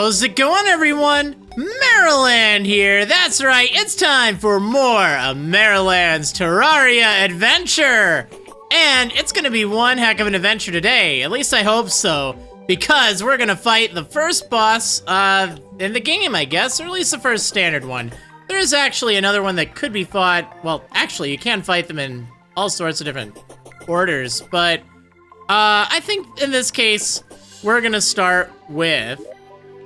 How's it going, everyone? Marriland here. That's right, it's time for more of Marriland's Terraria adventure. And it's gonna be one heck of an adventure today. At least I hope so. Because we're gonna fight the first boss in the game, I guess. Or at least the first standard one. There is actually another one that could be fought. Well, actually, you can fight them in all sorts of different orders. But I think in this case, we're gonna start with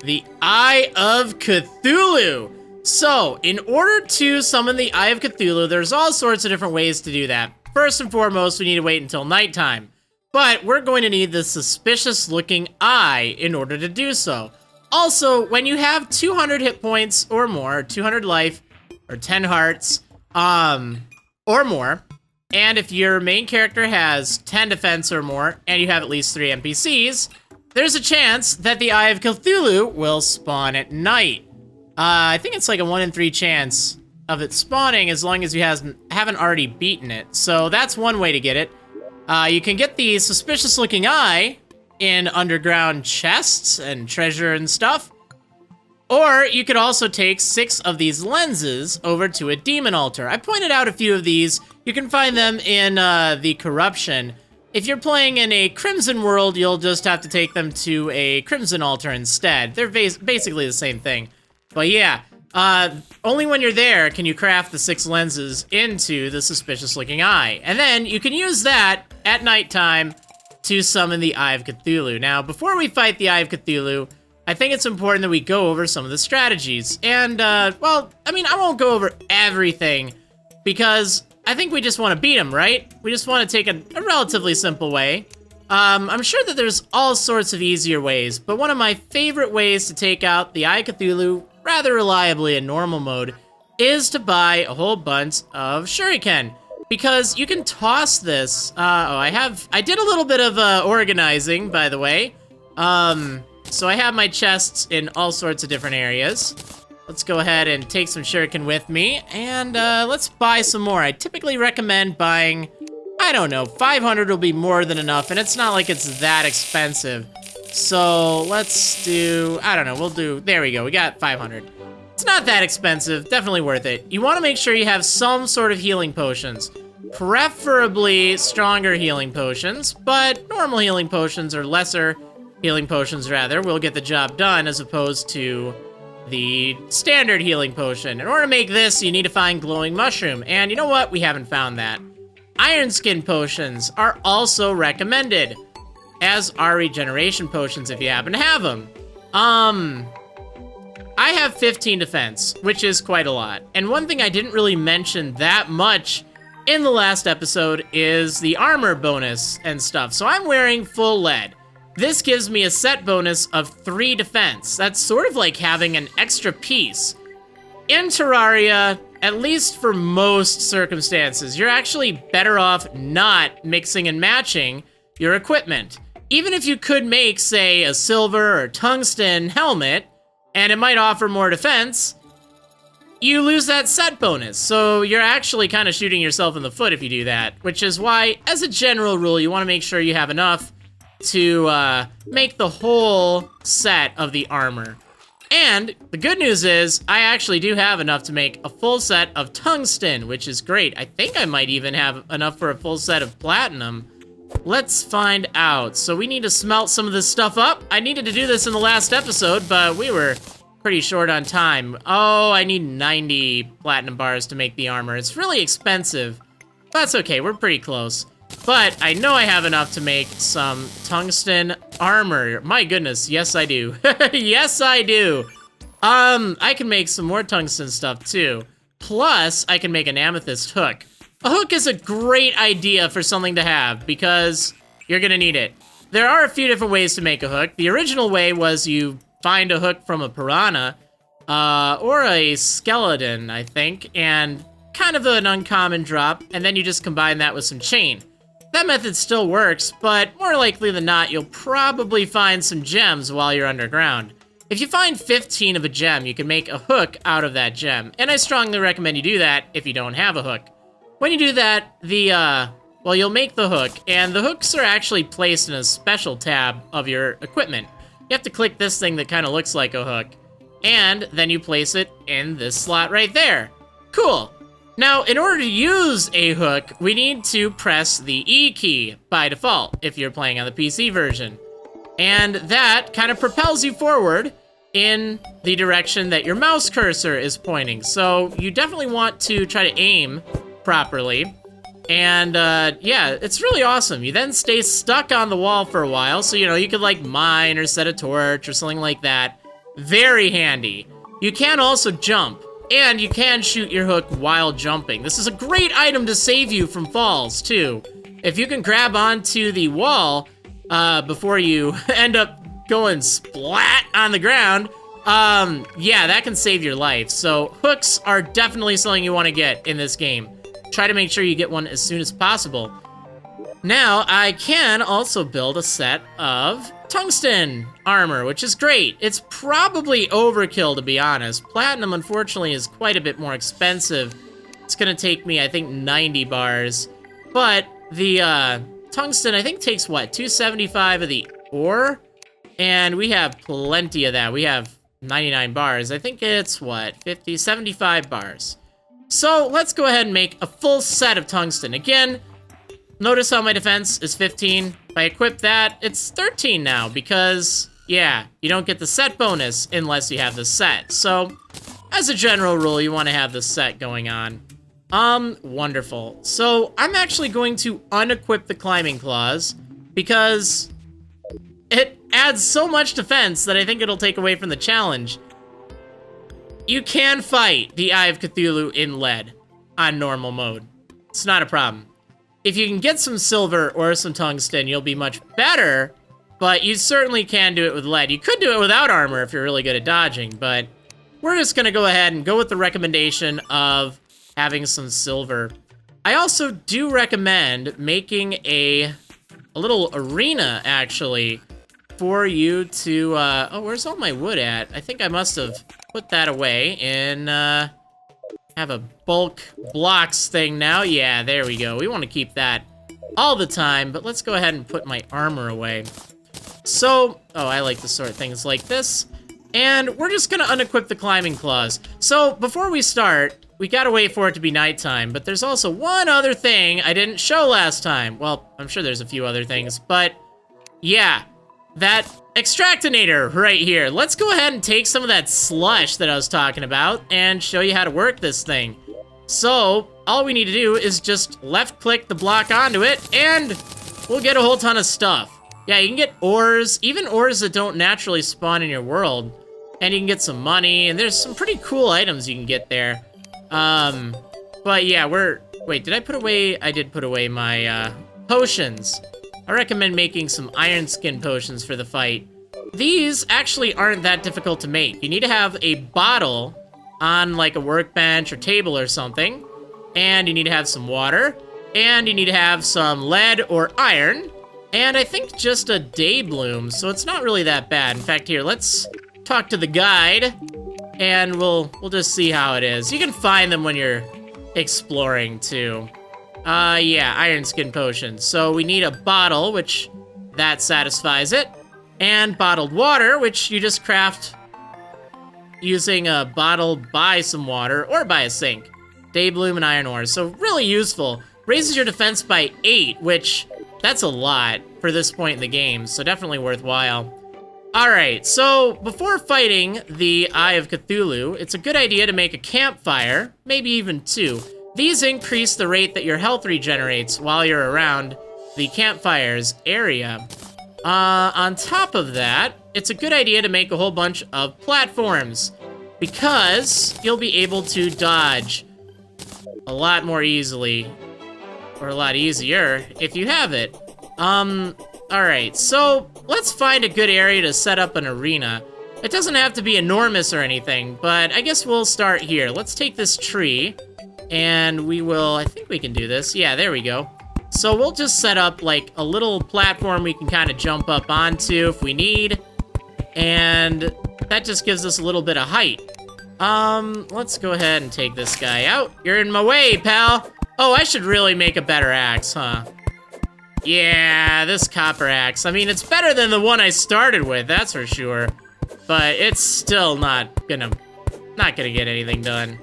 the Eye of Cthulhu. So, in order to summon the Eye of Cthulhu, there's all sorts of different ways to do that. First and foremost, we need to wait until nighttime. But we're going to need the suspicious-looking eye in order to do so. Also, when you have 200 hit points or more, 200 life, or 10 hearts, or more, and if your main character has 10 defense or more, and you have at least 3 NPCs, there's a chance that the Eye of Cthulhu will spawn at night. I think it's like a 1 in 3 chance of it spawning as long as you haven't already beaten it. So that's one way to get it. You can get the suspicious looking eye in underground chests and treasure and stuff. Or you could also take 6 of these lenses over to a demon altar. I pointed out a few of these. You can find them in the corruption. If you're playing in a Crimson world, you'll just have to take them to a Crimson altar instead. They're basically the same thing. But yeah, only when you're there can you craft the 6 lenses into the suspicious looking eye. And then you can use that at nighttime to summon the Eye of Cthulhu. Now, before we fight the Eye of Cthulhu, I think it's important that we go over some of the strategies. And, well, I mean, I won't go over everything because I think we just want to beat him, right? We just want to take a relatively simple way. I'm sure that there's all sorts of easier ways, but one of my favorite ways to take out the Eye of Cthulhu rather reliably in normal mode is to buy a whole bunch of shuriken. Because you can toss this. I did a little bit of organizing, by the way. So I have my chests in all sorts of different areas. Let's go ahead and take some shuriken with me, and let's buy some more. I typically recommend buying, I don't know, 500 will be more than enough, and it's not like it's that expensive. So let's do, I don't know, there we go, we got 500. It's not that expensive, definitely worth it. You want to make sure you have some sort of healing potions. Preferably stronger healing potions, but normal healing potions or lesser healing potions rather will get the job done as opposed to the standard healing potion. In order to make this, you need to find glowing mushroom, and you know what? We haven't found that. Iron skin potions are also recommended, as are regeneration potions if you happen to have them. I have 15 defense, which is quite a lot. And one thing I didn't really mention that much in the last episode is the armor bonus and stuff. So I'm wearing full lead. This gives me a set bonus of 3 defense. That's sort of like having an extra piece. In Terraria, at least for most circumstances, you're actually better off not mixing and matching your equipment. Even if you could make, say, a silver or tungsten helmet, and it might offer more defense, you lose that set bonus. So you're actually kind of shooting yourself in the foot if you do that, which is why, as a general rule, you want to make sure you have enough to make the whole set of the armor. And the good news is, I actually do have enough to make a full set of tungsten, which is great. I think I might even have enough for a full set of platinum. Let's find out. So we need to smelt some of this stuff up. I needed to do this in the last episode, but we were pretty short on time. Oh, I need 90 platinum bars to make the armor. It's really expensive. That's okay, we're pretty close. But I know I have enough to make some tungsten armor. My goodness, yes I do. Yes I do. I can make some more tungsten stuff too. Plus, I can make an amethyst hook. A hook is a great idea for something to have because you're gonna need it. There are a few different ways to make a hook. The original way was you find a hook from a piranha or a skeleton, I think, and kind of an uncommon drop, and then you just combine that with some chain. That method still works, but more likely than not, you'll probably find some gems while you're underground. If you find 15 of a gem, you can make a hook out of that gem, and I strongly recommend you do that if you don't have a hook. When you do that, you'll make the hook, and the hooks are actually placed in a special tab of your equipment. you have to click this thing that kind of looks like a hook. And then you place it in this slot right there. Cool. Now, in order to use a hook, we need to press the E key by default if you're playing on the PC version. And that kind of propels you forward in the direction that your mouse cursor is pointing. So you definitely want to try to aim properly. And yeah, it's really awesome. You then stay stuck on the wall for a while. So, you know, you could like mine or set a torch or something like that. Very handy. You can also jump, and you can shoot your hook while jumping. This is a great item to save you from falls, too. If you can grab onto the wall before you end up going splat on the ground, yeah, that can save your life. So hooks are definitely something you want to get in this game. Try to make sure you get one as soon as possible. Now, I can also build a set of tungsten armor, which is great. It's probably overkill, to be honest. Platinum, unfortunately, is quite a bit more expensive. It's gonna take me, I think, 90 bars. But the tungsten, I think, takes, what, 275 of the ore? And we have plenty of that. We have 99 bars. I think it's, what, 50, 75 bars. So let's go ahead and make a full set of tungsten. Again, notice how my defense is 15. If I equip that, it's 13 now because, yeah, you don't get the set bonus unless you have the set. So, as a general rule, you want to have the set going on. Wonderful. So, I'm actually going to unequip the climbing claws because it adds so much defense that I think it'll take away from the challenge. You can fight the Eye of Cthulhu in lead on normal mode. It's not a problem. If you can get some silver or some tungsten, you'll be much better, but you certainly can do it with lead. You could do it without armor if you're really good at dodging, but we're just gonna go ahead and go with the recommendation of having some silver. I also do recommend making a little arena, actually, for you to, oh, where's all my wood at? I think I must have put that away in, have a bulk blocks thing now. Yeah, there we go. We want to keep that all the time, but let's go ahead and put my armor away. So, oh, I like to sort things like this. And we're just gonna unequip the climbing claws. So, before we start, we gotta wait for it to be nighttime, but there's also one other thing I didn't show last time. Well, I'm sure there's a few other things, but yeah, that extractinator right here. Let's go ahead and take some of that slush that I was talking about and show you how to work this thing. So, all we need to do is just left-click the block onto it, and we'll get a whole ton of stuff. Yeah, you can get ores, even ores that don't naturally spawn in your world, and you can get some money, and there's some pretty cool items you can get there. But yeah, wait, did I put away? I did put away my, potions. I recommend making some iron skin potions for the fight. These actually aren't that difficult to make. You need to have a bottle on like a workbench or table or something, and you need to have some water, and you need to have some lead or iron, and I think just a day bloom, so it's not really that bad. In fact, here, let's talk to the guide, and we'll just see how it is. You can find them when you're exploring too. Yeah, iron skin potions. So we need a bottle, which that satisfies it, and bottled water, which you just craft using a bottle by some water or by a sink. Day bloom and iron ore, so really useful. Raises your defense by 8, which that's a lot for this point in the game, so definitely worthwhile. Alright, so before fighting the Eye of Cthulhu, it's a good idea to make a campfire, maybe even 2. These increase the rate that your health regenerates while you're around the campfire's area. On top of that, it's a good idea to make a whole bunch of platforms, because you'll be able to dodge a lot more easily, or a lot easier, if you have it. Alright, so let's find a good area to set up an arena. It doesn't have to be enormous or anything, but I guess we'll start here. Let's take this tree, and we will, I think we can do this. Yeah, there we go. So we'll just set up like a little platform we can kind of jump up onto if we need, and that just gives us a little bit of height. Let's go ahead and take this guy out. You're in my way, pal. Oh, I should really make a better axe, huh? Yeah, this copper axe. I mean, it's better than the one I started with, that's for sure. But it's still not gonna get anything done.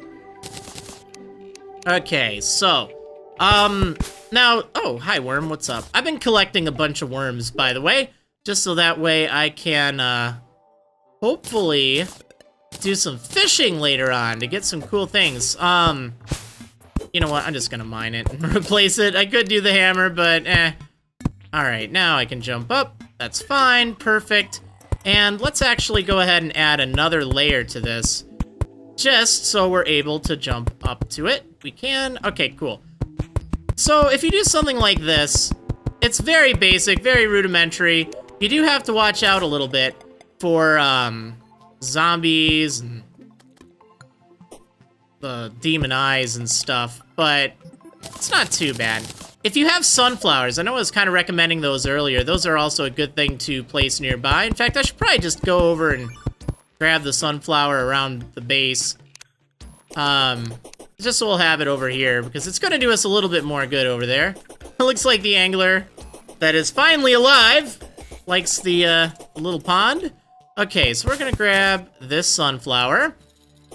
Okay, so, now, oh, hi worm, what's up? I've been collecting a bunch of worms, by the way, just so that way I can, hopefully do some fishing later on to get some cool things. You know what, I'm just gonna mine it and replace it. I could do the hammer, but Alright, now I can jump up. That's fine, perfect. And let's actually go ahead and add another layer to this, just so we're able to jump up to it. We can, okay, cool. So if you do something like this, it's very basic, very rudimentary. You do have to watch out a little bit for, zombies and the demon eyes and stuff, but it's not too bad. If you have sunflowers, I know I was kind of recommending those earlier, those are also a good thing to place nearby. In fact, I should probably just go over and grab the sunflower around the base. Just so we'll have it over here, because it's going to do us a little bit more good over there. It looks like the angler that is finally alive likes the little pond. Okay, so we're going to grab this sunflower,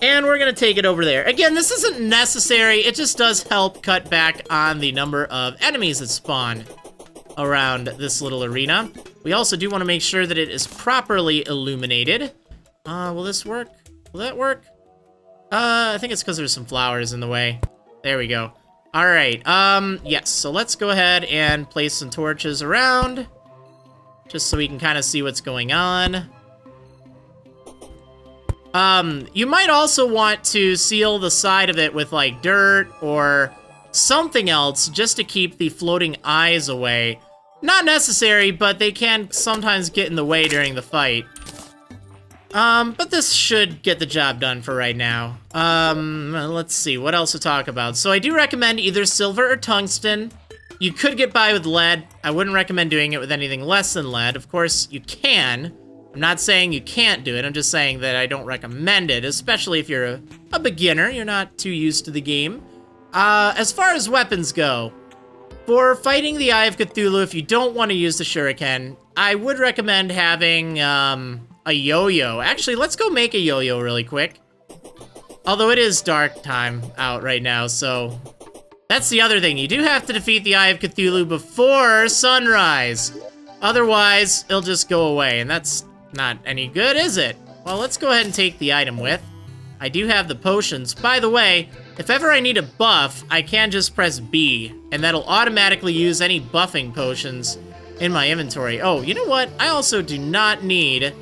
and we're going to take it over there. Again, this isn't necessary, it just does help cut back on the number of enemies that spawn around this little arena. We also do want to make sure that it is properly illuminated. Will this work? Will that work? I think it's because there's some flowers in the way. There we go. All right, yes, so let's go ahead and place some torches around, just so we can kind of see what's going on. You might also want to seal the side of it with, like, dirt or something else just to keep the floating eyes away. Not necessary, but they can sometimes get in the way during the fight. But this should get the job done for right now. Let's see, what else to talk about? So I do recommend either silver or tungsten. You could get by with lead. I wouldn't recommend doing it with anything less than lead. Of course, you can. I'm not saying you can't do it, I'm just saying that I don't recommend it, especially if you're a beginner, you're not too used to the game. As far as weapons go, for fighting the Eye of Cthulhu, if you don't want to use the shuriken, I would recommend having, a yo-yo. Actually, let's go make a yo-yo really quick. Although it is dark time out right now, so that's the other thing. You do have to defeat the Eye of Cthulhu before sunrise. Otherwise, it'll just go away, and that's not any good, is it? Well, let's go ahead and take the item with. I do have the potions. By the way, if ever I need a buff, I can just press B, and that'll automatically use any buffing potions in my inventory. Oh, you know what? I also do not need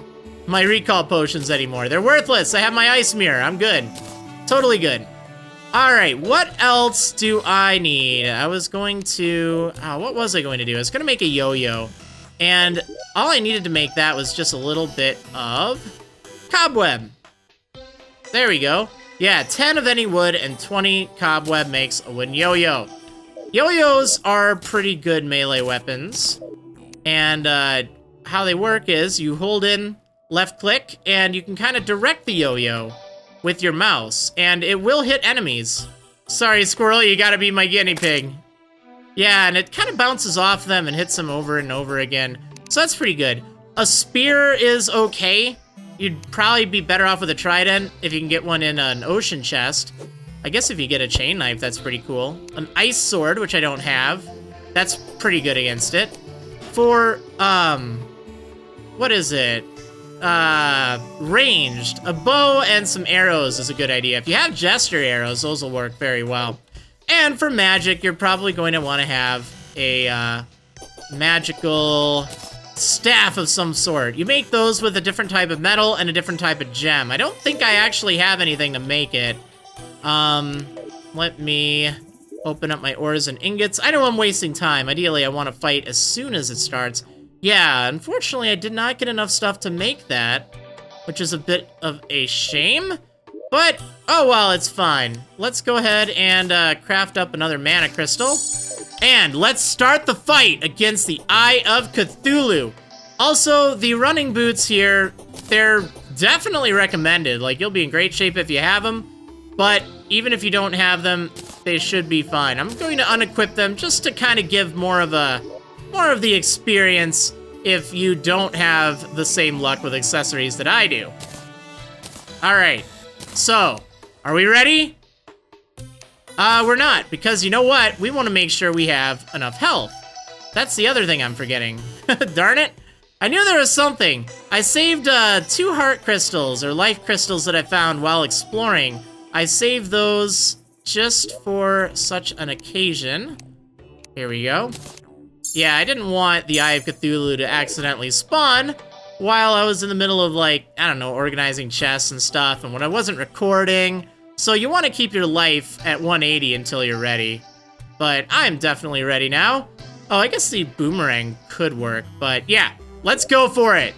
my recall potions anymore. They're worthless. I have my ice mirror. I'm good. Totally good. All right, what else do I need? I was going to... what was I going to do? I was going to make a yo-yo. And all I needed to make that was just a little bit of cobweb. There we go. Yeah, 10 of any wood and 20 cobweb makes a wooden yo-yo. Yo-yos are pretty good melee weapons. And how they work is you hold in left click and you can kind of direct the yo-yo with your mouse. And it will hit enemies. Sorry, squirrel, you gotta be my guinea pig. Yeah, and it kind of bounces off them and hits them over and over again. So that's pretty good. A spear is okay. You'd probably be better off with a trident if you can get one in an ocean chest. I guess if you get a chain knife, that's pretty cool. An ice sword, which I don't have. That's pretty good against it. For, what is it? Ranged. A bow and some arrows is a good idea. If you have jester arrows, those will work very well. And for magic, you're probably going to want to have a magical staff of some sort. You make those with a different type of metal and a different type of gem. I don't think I actually have anything to make it. Let me open up my ores and ingots. I know I'm wasting time. Ideally, I want to fight as soon as it starts. Yeah, unfortunately, I did not get enough stuff to make that, which is a bit of a shame. But, oh well, it's fine. Let's go ahead and craft up another mana crystal. And let's start the fight against the Eye of Cthulhu. Also, the running boots here, they're definitely recommended. Like, you'll be in great shape if you have them. But even if you don't have them, they should be fine. I'm going to unequip them just to kind of give more of a more of the experience if you don't have the same luck with accessories that I do. All right, so are we ready? We're not, because you know what? We want to make sure we have enough health. That's the other thing I'm forgetting. Darn it. I knew there was something. I saved 2 heart crystals, or life crystals that I found while exploring. I saved those just for such an occasion. Here we go. Yeah, I didn't want the Eye of Cthulhu to accidentally spawn while I was in the middle of, like, I don't know, organizing chests and stuff, and when I wasn't recording. So you want to keep your life at 180 until you're ready. But I'm definitely ready now. Oh, I guess the boomerang could work, but yeah, let's go for it.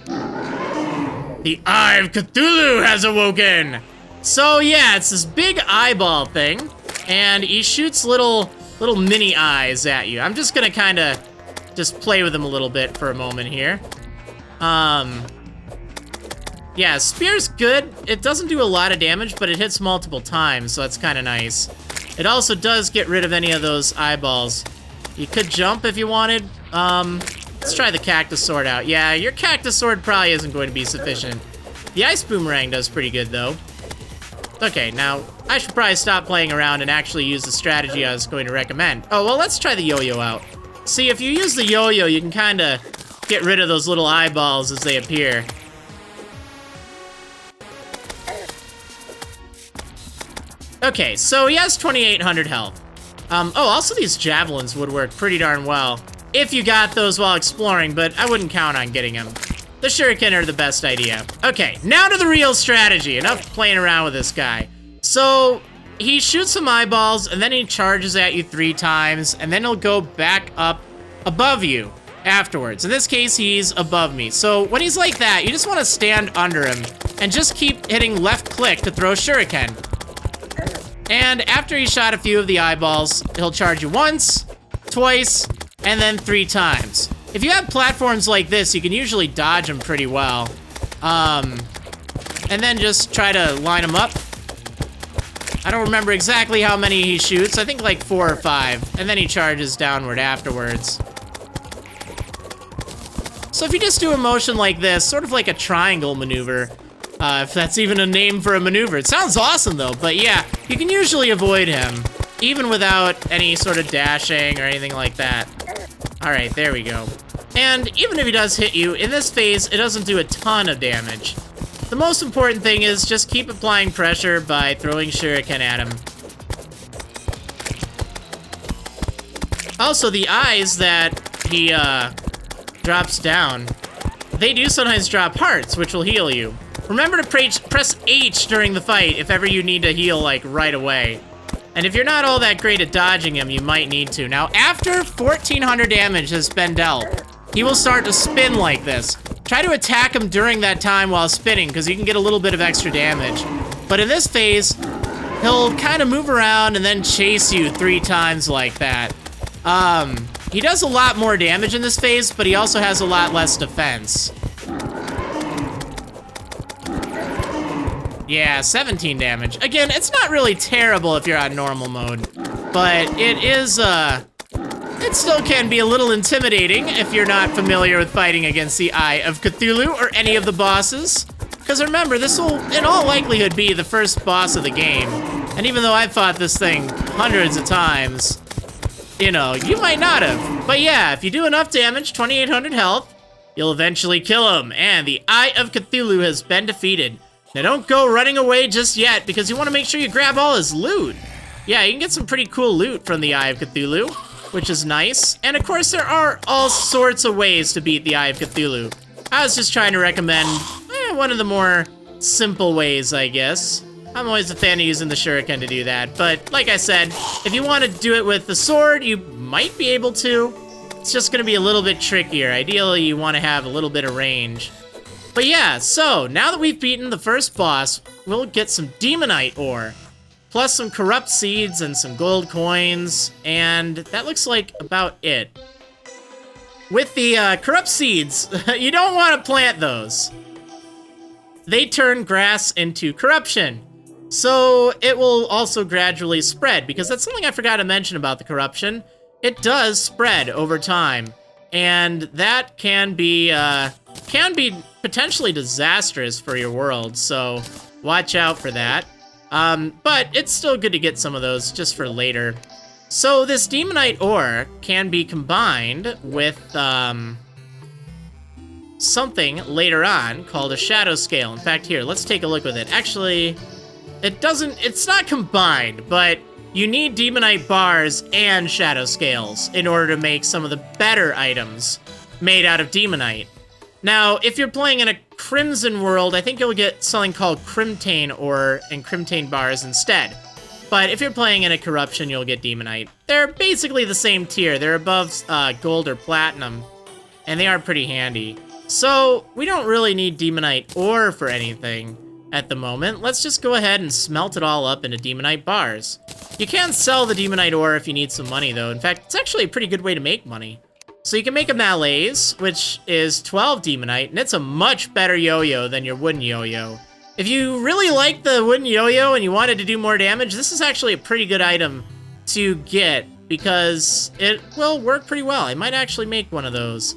The Eye of Cthulhu has awoken. So yeah, it's this big eyeball thing, and he shoots little mini eyes at you. I'm just gonna kind of just play with him a little bit for a moment here. Yeah, spear's good. It doesn't do a lot of damage, but it hits multiple times, so that's kind of nice. It also does get rid of any of those eyeballs. You could jump if you wanted. Let's try the cactus sword out. Yeah, your cactus sword probably isn't going to be sufficient. The ice boomerang does pretty good, though. Okay, now, I should probably stop playing around and actually use the strategy I was going to recommend. Oh, well, let's try the yo-yo out. See, if you use the yo-yo, you can kind of get rid of those little eyeballs as they appear. Okay, so he has 2,800 health. Oh, also these javelins would work pretty darn well if you got those while exploring, but I wouldn't count on getting them. The shuriken are the best idea. Okay, now to the real strategy. Enough playing around with this guy. So, he shoots some eyeballs, and then he charges at you 3 times, and then he'll go back up above you afterwards. In this case, he's above me. So, when he's like that, you just want to stand under him, and just keep hitting left click to throw shuriken. And after he shot a few of the eyeballs, he'll charge you once, twice, and then 3 times. If you have platforms like this, you can usually dodge them pretty well. And then just try to line them up. I don't remember exactly how many he shoots. I think like 4 or 5. And then he charges downward afterwards. So if you just do a motion like this, sort of like a triangle maneuver, if that's even a name for a maneuver. It sounds awesome, though, but yeah, you can usually avoid him, even without any sort of dashing or anything like that. All right, there we go. And even if he does hit you, in this phase, it doesn't do a ton of damage. The most important thing is just keep applying pressure by throwing shuriken at him. Also, the eyes that he drops down, they do sometimes drop hearts, which will heal you. Remember to press H during the fight if ever you need to heal, like, right away. And if you're not all that great at dodging him, you might need to. Now, after 1,400 damage has been dealt, he will start to spin like this. Try to attack him during that time while spinning, because you can get a little bit of extra damage. But in this phase, he'll kind of move around and then chase you 3 times like that. He does a lot more damage in this phase, but he also has a lot less defense. Yeah, 17 damage. Again, it's not really terrible if you're on normal mode, but it is, it still can be a little intimidating if you're not familiar with fighting against the Eye of Cthulhu or any of the bosses. Because remember, this will, in all likelihood, be the first boss of the game. And even though I've fought this thing hundreds of times, you know, you might not have. But yeah, if you do enough damage, 2,800 health, you'll eventually kill him. And the Eye of Cthulhu has been defeated. Now don't go running away just yet, because you want to make sure you grab all his loot. Yeah, you can get some pretty cool loot from the Eye of Cthulhu, which is nice. And of course, there are all sorts of ways to beat the Eye of Cthulhu. I was just trying to recommend one of the more simple ways, I guess. I'm always a fan of using the shuriken to do that, but like I said, if you want to do it with the sword, you might be able to. It's just going to be a little bit trickier. Ideally, you want to have a little bit of range. But yeah, so now that we've beaten the first boss, we'll get some demonite ore, plus some corrupt seeds and some gold coins, and that looks like about it. With the corrupt seeds, you don't want to plant those. They turn grass into corruption. So it will also gradually spread, because that's something I forgot to mention about the corruption. it does spread over time, and that can be potentially disastrous for your world, so watch out for that. But it's still good to get some of those just for later. So this demonite ore can be combined with something later on called a shadow scale. In fact, here, let's take a look with it. Actually, it's not combined, but you need demonite bars and shadow scales in order to make some of the better items made out of demonite. Now, if you're playing in a Crimson world, I think you'll get something called Crimtane ore and Crimtane bars instead. But if you're playing in a Corruption, you'll get demonite. They're basically the same tier. They're above gold or platinum, and they are pretty handy. So we don't really need demonite ore for anything at the moment. Let's just go ahead and smelt it all up into demonite bars. You can sell the demonite ore if you need some money, though. In fact, it's actually a pretty good way to make money. So you can make a malaise, which is 12 demonite, and it's a much better yo-yo than your wooden yo-yo. If you really like the wooden yo-yo and you wanted to do more damage, this is actually a pretty good item to get because it will work pretty well. I might actually make one of those.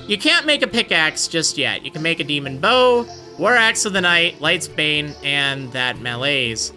You can't make a pickaxe just yet. You can make a demon bow, war axe of the night, light's bane, and that malaise.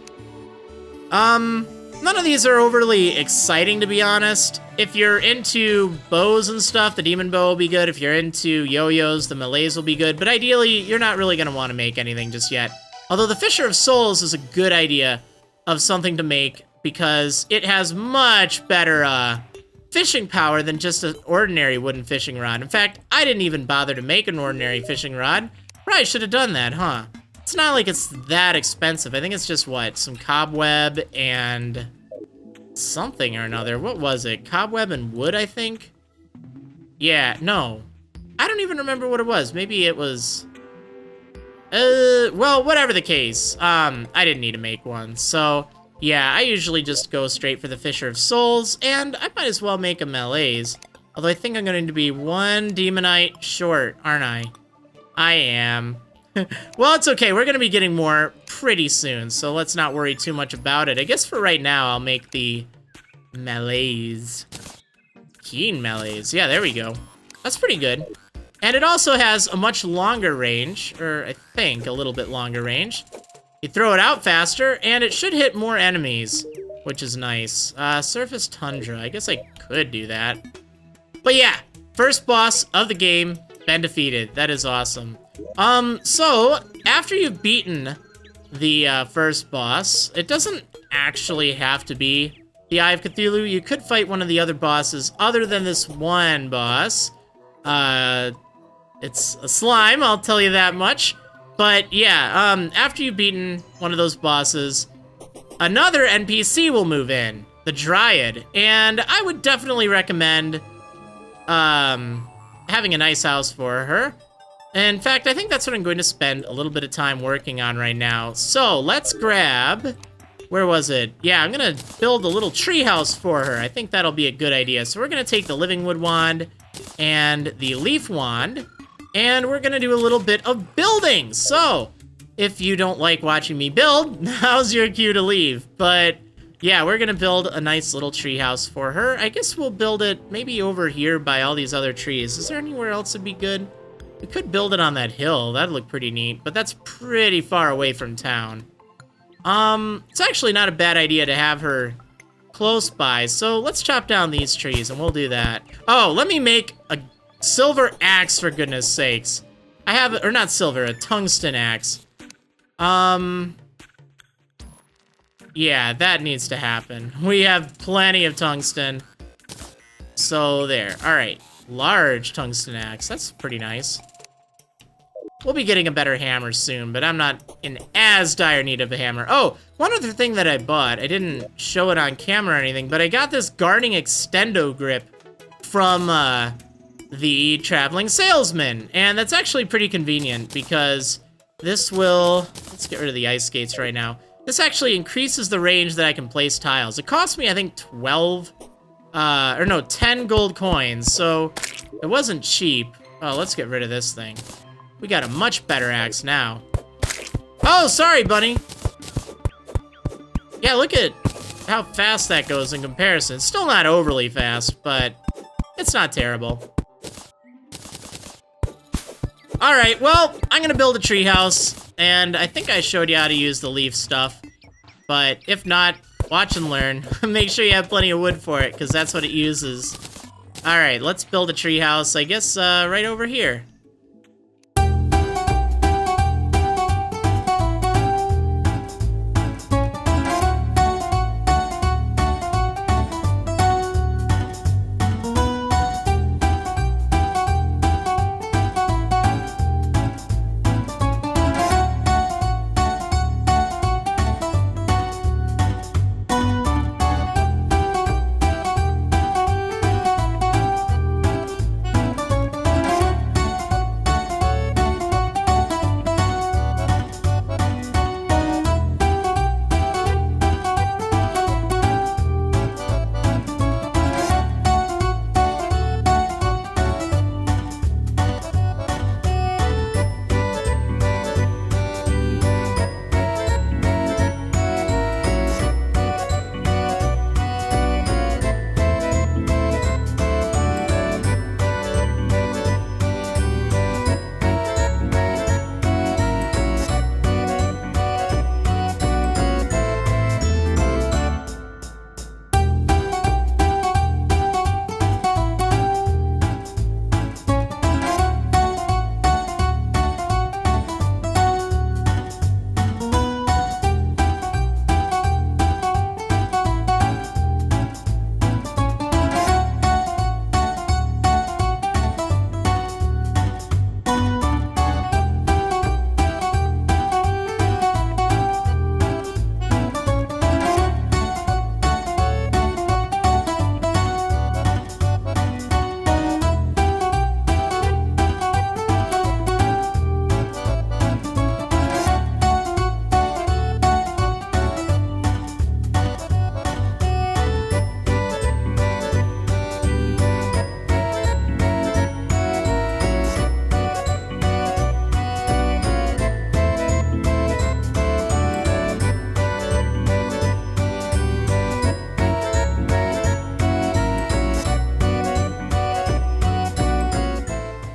None of these are overly exciting, to be honest. If you're into bows and stuff, the demon bow will be good. If you're into yo-yos, the malaise will be good. But ideally, you're not really going to want to make anything just yet. Although the Fisher of Souls is a good idea of something to make because it has much better fishing power than just an ordinary wooden fishing rod. In fact, I didn't even bother to make an ordinary fishing rod. Probably should have done that, huh? It's not like it's that expensive. I think it's just, what, some cobweb and something or another. What was it? Cobweb and wood, I think? Yeah, no. I don't even remember what it was. Maybe it was... well, whatever the case. I didn't need to make one. So, yeah, I usually just go straight for the Fisher of Souls, and I might as well make a malaise. Although I think I'm going to be one demonite short, aren't I? I am. Well, it's okay. We're going to be getting more pretty soon, so let's not worry too much about it. I guess for right now, I'll make the malaise. Keen malaise. Yeah, there we go. That's pretty good. And it also has a much longer range, or I think a little bit longer range. You throw it out faster, and it should hit more enemies, which is nice. Surface Tundra. I guess I could do that. But yeah, first boss of the game, been defeated. That is awesome. So, after you've beaten the first boss, it doesn't actually have to be the Eye of Cthulhu. You could fight one of the other bosses other than this one boss. It's a slime, I'll tell you that much. But yeah, after you've beaten one of those bosses, another NPC will move in, the Dryad. And I would definitely recommend having a nice house for her. In fact, I think that's what I'm going to spend a little bit of time working on right now. So let's grab, where was it? Yeah, I'm gonna build a little tree house for her. I think that'll be a good idea. So we're gonna take the Living Wood Wand and the Leaf Wand, and we're gonna do a little bit of building. So if you don't like watching me build, now's your cue to leave. But yeah, we're gonna build a nice little tree house for her. I guess we'll build it maybe over here by all these other trees. Is there anywhere else that'd be good? We could build it on that hill. That'd look pretty neat, but that's pretty far away from town. It's actually not a bad idea to have her close by, so let's chop down these trees, and we'll do that. Oh, let me make a silver axe, for goodness sakes. I have, or not silver, a tungsten axe. Yeah, that needs to happen. We have plenty of tungsten. So there, all right. Large tungsten axe, that's pretty nice. We'll be getting a better hammer soon, but I'm not in as dire need of a hammer. Oh, one other thing that I bought, I didn't show it on camera or anything, but I got this gardening extendo grip from the traveling salesman, and that's actually pretty convenient because this will, let's get rid of the ice skates right now. This actually increases the range that I can place tiles. It cost me, I think, 10 gold coins, so it wasn't cheap. Oh, let's get rid of this thing. We got a much better axe now. Oh, sorry, bunny. Yeah, look at how fast that goes in comparison. It's still not overly fast, but it's not terrible. All right, well, I'm gonna build a treehouse, and I think I showed you how to use the leaf stuff, but if not, watch and learn. Make sure you have plenty of wood for it, because that's what it uses. All right, let's build a treehouse, I guess, right over here.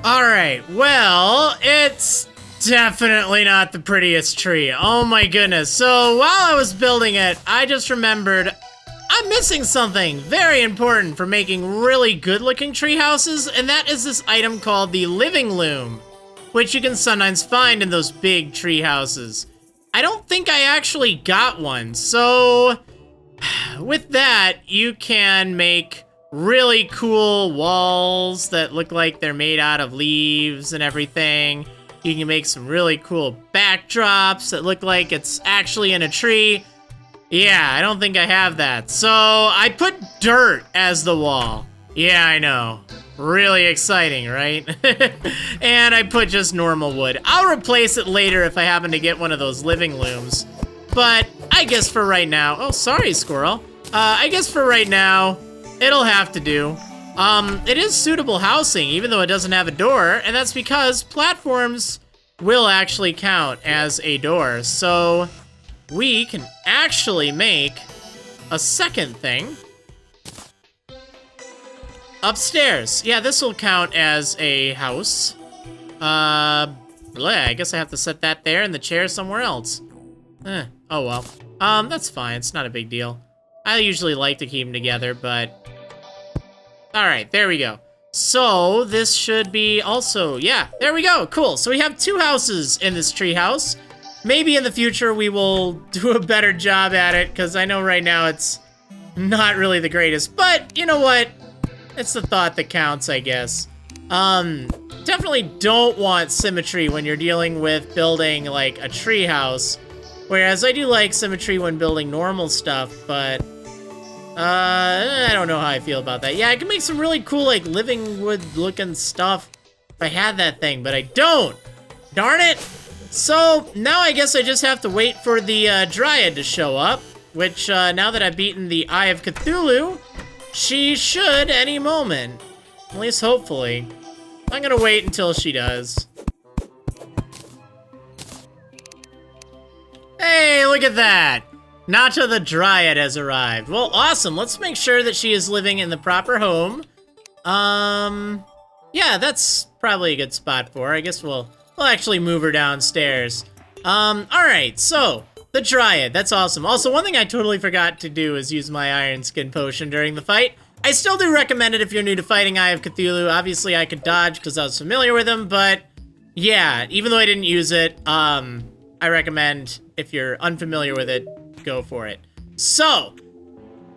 Alright, well, it's definitely not the prettiest tree. Oh my goodness. So while I was building it, I just remembered I'm missing something very important for making really good looking tree houses, and that is this item called the living loom, which you can sometimes find in those big tree houses. I don't think I actually got one, so with that, you can make really cool walls that look like they're made out of leaves and everything. You can make some really cool backdrops that look like it's actually in a tree. Yeah, I don't think I have that. So I put dirt as the wall. Yeah, I know. Really exciting, right? And I put just normal wood. I'll replace it later if I happen to get one of those living looms. But I guess for right now... Oh, sorry, squirrel. I guess for right now, it'll have to do. It is suitable housing, even though it doesn't have a door, and that's because platforms will actually count as a door. So we can actually make a second thing upstairs. Yeah, this will count as a house. I guess I have to set that there and the chair somewhere else. Oh well. That's fine. It's not a big deal. I usually like to keep them together, but... Alright, there we go. So, this should be also... Yeah, there we go. Cool. So we have two houses in this tree house. Maybe in the future we will do a better job at it, because I know right now it's not really the greatest. But, you know what? It's the thought that counts, I guess. Definitely don't want symmetry when you're dealing with building, like, a tree house. Whereas I do like symmetry when building normal stuff, but... I don't know how I feel about that. Yeah, I can make some really cool, like, living wood-looking stuff if I had that thing, but I don't! Darn it! So, now I guess I just have to wait for the, Dryad to show up, which, now that I've beaten the Eye of Cthulhu, she should any moment. At least hopefully. I'm gonna wait until she does. Hey, look at that! Nata the Dryad has arrived. Well, awesome. Let's make sure that she is living in the proper home. Yeah, that's probably a good spot for her. I guess we'll actually move her downstairs. Alright, so, the Dryad, that's awesome. Also, one thing I totally forgot to do is use my Iron Skin Potion during the fight. I still do recommend it if you're new to fighting Eye of Cthulhu. Obviously, I could dodge because I was familiar with him, but yeah, even though I didn't use it, I recommend if you're unfamiliar with it, go for it. So,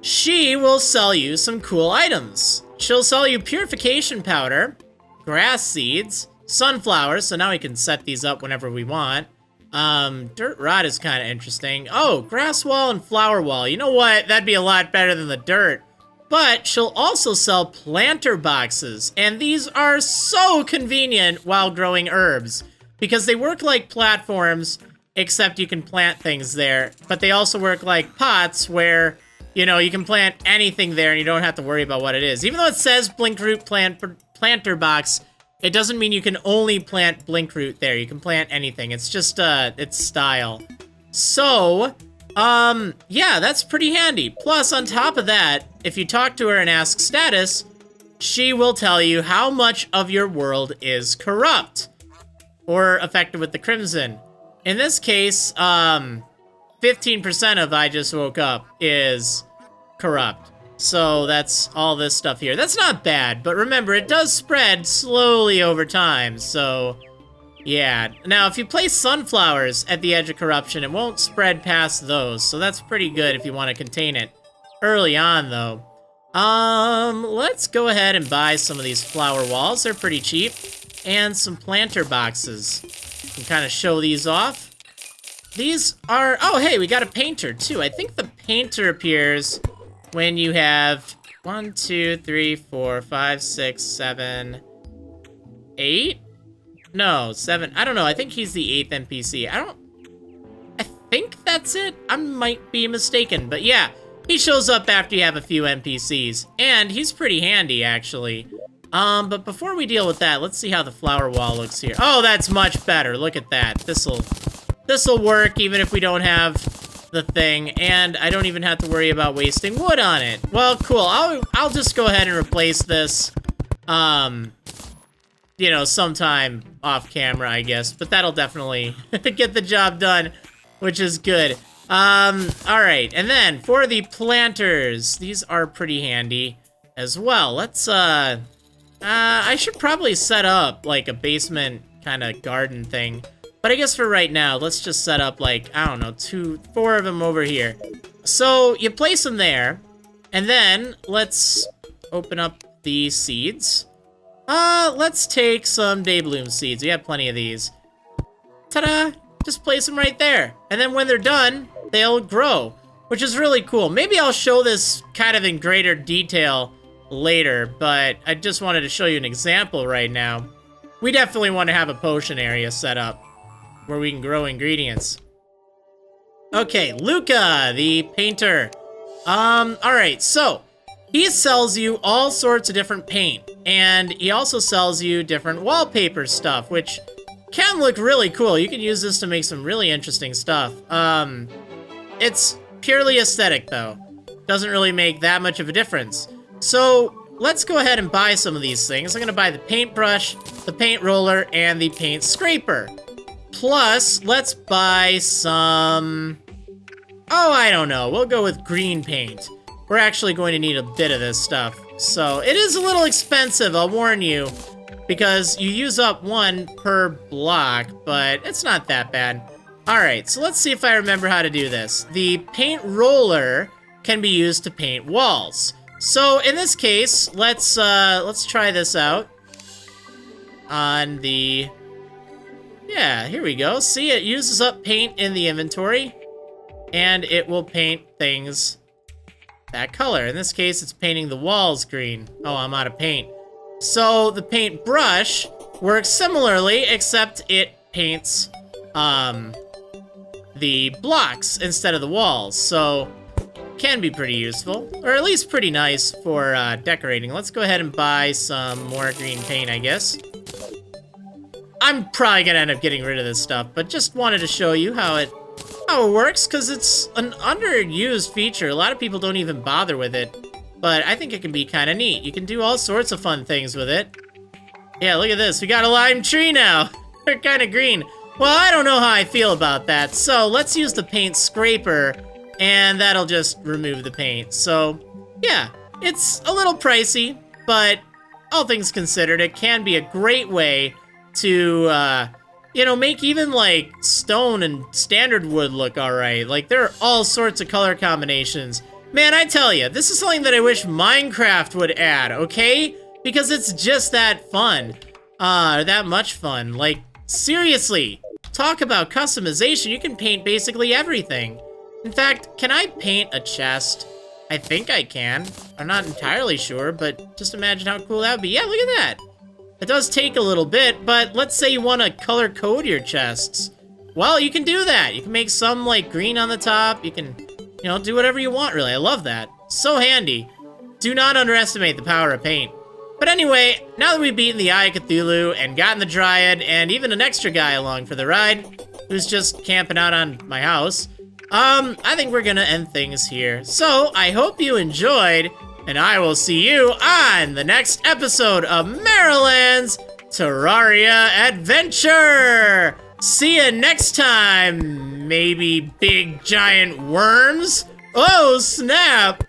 she will sell you some cool items. She'll sell you purification powder, grass seeds, sunflowers, so now we can set these up whenever we want. Dirt rod is kind of interesting. Oh, grass wall and flower wall. You know what? That'd be a lot better than the dirt. But she'll also sell planter boxes, and these are so convenient while growing herbs, because they work like platforms, except you can plant things there, but they also work like pots where, you know, you can plant anything there and you don't have to worry about what it is. Even though it says Blinkroot planter box, it doesn't mean you can only plant Blinkroot there. You can plant anything. It's just, it's style. So, yeah, that's pretty handy. Plus, on top of that, if you talk to her and ask status, she will tell you how much of your world is corrupt or affected with the Crimson. In this case, 15% of I Just Woke Up is corrupt. So that's all this stuff here. That's not bad, but remember, it does spread slowly over time, so yeah. Now, if you place sunflowers at the edge of corruption, it won't spread past those, so that's pretty good if you want to contain it early on, though. Let's go ahead and buy some of these flower walls. They're pretty cheap. And some planter boxes. You can kind of show these off. These are... Oh, hey, we got a painter, too. I think the painter appears when you have 1, 2, 3, 4, 5, 6, 7, 8? No, 7. I don't know. I think he's the 8th NPC. I think that's it. I might be mistaken, but yeah. He shows up after you have a few NPCs. And he's pretty handy, actually. But before we deal with that, let's see how the flower wall looks here. Oh, that's much better. Look at that. This'll work even if we don't have the thing, and I don't even have to worry about wasting wood on it. Well, cool. I'll just go ahead and replace this, you know, sometime off camera, I guess. But that'll definitely get the job done, which is good. Alright, and then for the planters, these are pretty handy as well. Let's, I should probably set up, like, a basement kind of garden thing. But I guess for right now, let's just set up, like, I don't know, 4 of them over here. So, you place them there, and then let's open up the seeds. Let's take some Daybloom seeds. We have plenty of these. Ta-da! Just place them right there. And then when they're done, they'll grow, which is really cool. Maybe I'll show this kind of in greater detail later, but I just wanted to show you an example right now. We definitely want to have a potion area set up where we can grow ingredients. Okay, Luca, the painter. Alright, so he sells you all sorts of different paint, and he also sells you different wallpaper stuff, which can look really cool. You can use this to make some really interesting stuff. It's purely aesthetic, though. Doesn't really make that much of a difference. So, let's go ahead and buy some of these things. I'm gonna buy the paintbrush, the paint roller, and the paint scraper. Plus, let's buy some... Oh, I don't know. We'll go with green paint. We're actually going to need a bit of this stuff. So, it is a little expensive, I'll warn you, because you use up 1 per block, but it's not that bad. Alright, so let's see if I remember how to do this. The paint roller can be used to paint walls. So, in this case, let's try this out. On the... Yeah, here we go. See, it uses up paint in the inventory, and it will paint things that color. In this case, it's painting the walls green. Oh, I'm out of paint. So, the paint brush works similarly, except it paints, the blocks instead of the walls. So, can be pretty useful, or at least pretty nice for decorating. Let's go ahead and buy some more green paint, I guess. I'm probably gonna end up getting rid of this stuff, but just wanted to show you how it how it works, because it's an underused feature. A lot of people don't even bother with it, but I think it can be kind of neat. You can do all sorts of fun things with it. Yeah, look at this. We got a lime tree now. They're kind of green. Well, I don't know how I feel about that, so let's use the paint scraper, and that'll just remove the paint. So, yeah, it's a little pricey, but all things considered, it can be a great way to, you know, make even, like, stone and standard wood look alright. Like, there are all sorts of color combinations. Man, I tell you, this is something that I wish Minecraft would add, okay? Because it's just that fun. That much fun. Like, seriously, talk about customization. You can paint basically everything. In fact, can I paint a chest? I think I can. I'm not entirely sure, but just imagine how cool that would be. Yeah, look at that. It does take a little bit, but let's say you want to color code your chests. Well, you can do that. You can make some, like, green on the top. You can, you know, do whatever you want, really. I love that. So handy. Do not underestimate the power of paint. But anyway, now that we've beaten the Eye of Cthulhu and gotten the Dryad and even an extra guy along for the ride, who's just camping out on my house, I think we're gonna end things here. So, I hope you enjoyed, and I will see you on the next episode of Marriland's Terraria Adventure! See you next time, maybe big giant worms? Oh, snap!